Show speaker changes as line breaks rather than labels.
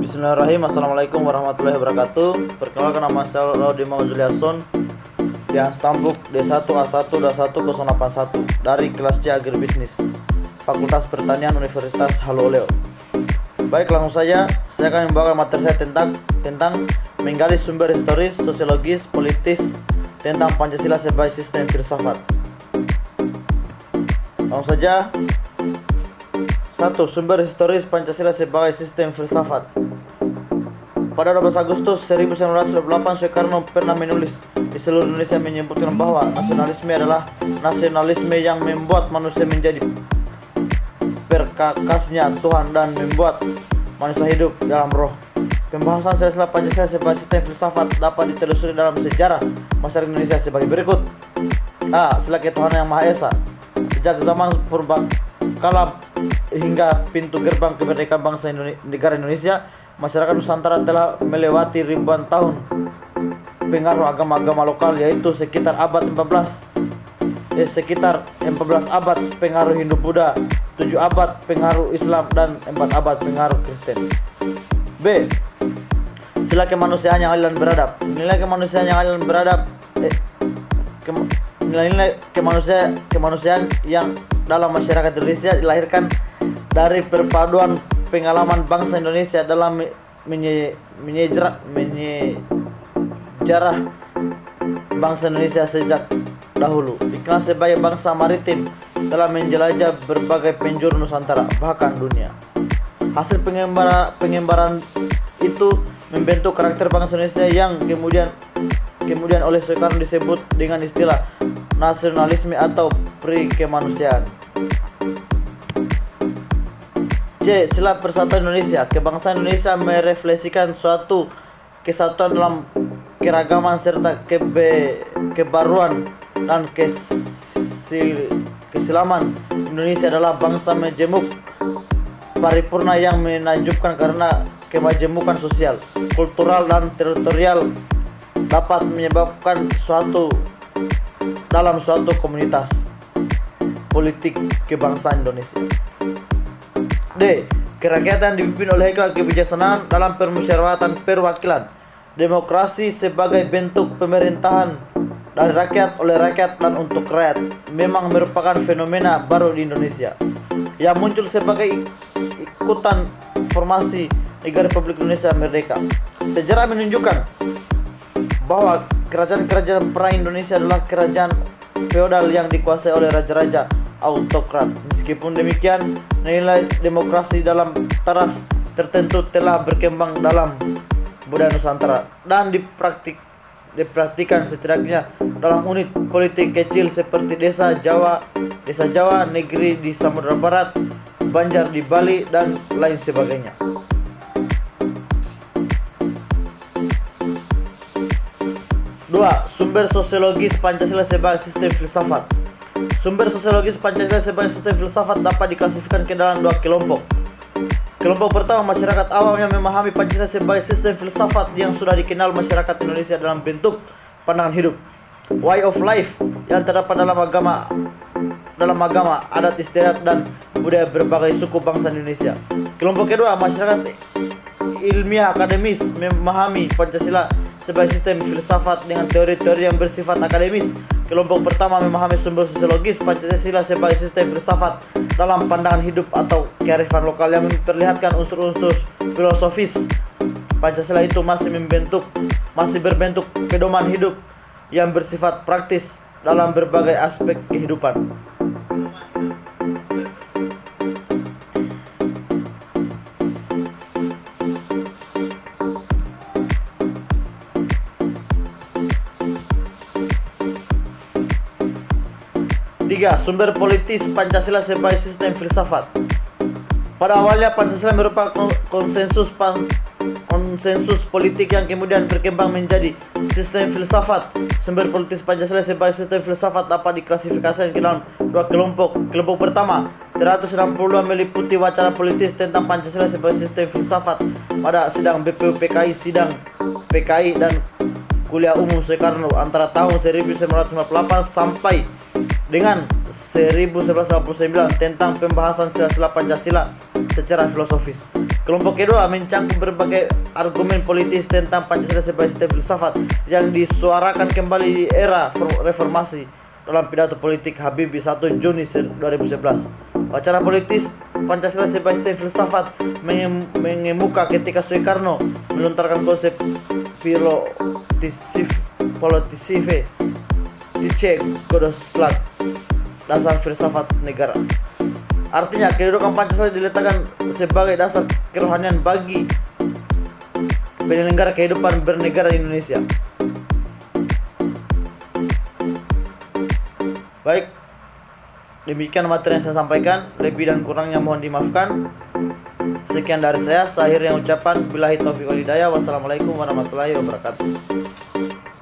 Bismillahirrahmanirrahim. Assalamualaikum warahmatullahi wabarakatuh. Perkenalkan, nama saya Laudi Juliarson di Stambuk D1A1-1081 dari kelas C Agribisnis Fakultas Pertanian Universitas Haloleo. Baik, langsung saja saya akan membawakan materi saya tentang menggali sumber historis, sosiologis, politis tentang Pancasila sebagai sistem filsafat. Langsung saja. 1. Sumber historis Pancasila sebagai sistem filsafat. Pada 12 Agustus 1928, Soekarno pernah menulis di seluruh Indonesia menyebutkan bahwa nasionalisme adalah nasionalisme yang membuat manusia menjadi perkakasnya Tuhan dan membuat manusia hidup dalam roh. Pembahasan silsilah Pancasila sebagai sistem filsafat dapat ditelusuri dalam sejarah masyarakat Indonesia sebagai berikut. A. Sila ketuhanan yang Maha Esa. Sejak zaman purbakala hingga pintu gerbang kemerdekaan bangsa negara Indonesia, masyarakat Nusantara telah melewati ribuan tahun pengaruh agama-agama lokal, yaitu sekitar 14 abad pengaruh Hindu-Buddha, 7 abad pengaruh Islam, dan 4 abad pengaruh Kristen. B. Sila kemanusiaan yang adil dan beradab. Nilai kemanusiaan yang adil dan beradab nilai-nilai kemanusiaan yang dalam masyarakat Indonesia dilahirkan dari perpaduan pengalaman bangsa Indonesia dalam menyejarah bangsa Indonesia sejak dahulu. Dikenal sebagai bangsa maritim, telah menjelajah berbagai penjuru Nusantara, bahkan dunia. Hasil pengembaraan itu membentuk karakter bangsa Indonesia yang kemudian oleh Soekarno disebut dengan istilah nasionalisme atau pri-kemanusiaan. C. Sila persatuan Indonesia. Kebangsaan Indonesia merefleksikan suatu kesatuan dalam keragaman serta kebaruan dan keislaman. Indonesia adalah bangsa majemuk paripurna yang menakjubkan karena kemajemukan sosial, kultural, dan teritorial dapat menyebabkan dalam suatu komunitas politik kebangsaan Indonesia. D. Kerakyatan dipimpin oleh kebijaksanaan dalam permusyawaratan perwakilan. Demokrasi sebagai bentuk pemerintahan dari rakyat, oleh rakyat, dan untuk rakyat memang merupakan fenomena baru di Indonesia yang muncul sebagai ikutan formasi negara Republik Indonesia merdeka. Sejarah menunjukkan bahwa kerajaan-kerajaan perang Indonesia adalah kerajaan feodal yang dikuasai oleh raja-raja autokrat. Meskipun demikian, nilai demokrasi dalam taraf tertentu telah berkembang dalam budaya Nusantara dan dipraktikkan setidaknya dalam unit politik kecil seperti desa Jawa, negeri di Samudra Barat, Banjar di Bali, dan lain sebagainya. Dua. Sumber sosiologis Pancasila sebagai sistem filsafat. Sumber sosiologis Pancasila sebagai sistem filsafat dapat diklasifikasikan ke dalam 2 kelompok. Kelompok pertama, masyarakat awam yang memahami Pancasila sebagai sistem filsafat yang sudah dikenal masyarakat Indonesia dalam bentuk pandangan hidup, way of life, yang terdapat dalam agama, adat istiadat, dan budaya berbagai suku bangsa Indonesia. Kelompok kedua, masyarakat ilmiah akademis memahami Pancasila sebagai sistem filsafat dengan teori-teori yang bersifat akademis. Kelompok pertama memahami sumber sosiologis Pancasila sebagai sistem filsafat dalam pandangan hidup atau kearifan lokal yang memperlihatkan unsur-unsur filosofis. Pancasila itu masih berbentuk pedoman hidup yang bersifat praktis dalam berbagai aspek kehidupan. Tiga. Sumber politis Pancasila sebagai sistem filsafat. Pada awalnya Pancasila merupakan konsensus politik yang kemudian berkembang menjadi sistem filsafat. Sumber politis Pancasila sebagai sistem filsafat dapat diklasifikasikan ke dalam 2 kelompok. Kelompok pertama, 162 meliputi wacana politis tentang Pancasila sebagai sistem filsafat pada sidang BPUPKI, sidang PKI, dan kuliah umum Soekarno antara tahun 1958 sampai dengan 1189 tentang pembahasan sila-sila Pancasila secara filosofis. Kelompok kedua mencangkup berbagai argumen politis tentang Pancasila sebagai sistem filsafat yang disuarakan kembali di era reformasi dalam pidato politik Habibie 1 Juni 2011. Wacana politis Pancasila sebagai sistem filsafat mengemuka ketika Soekarno melontarkan konsep politisif Godoslat, dasar filsafat negara. Artinya kedudukan Pancasila diletakkan sebagai dasar kerohanian bagi penyelenggara kehidupan bernegara di Indonesia. Baik, demikian materi yang saya sampaikan. Lebih dan kurangnya mohon dimaafkan. Sekian dari saya. Akhirnya ucapan billahi taufiq wal hidayah. Wassalamualaikum warahmatullahi wabarakatuh.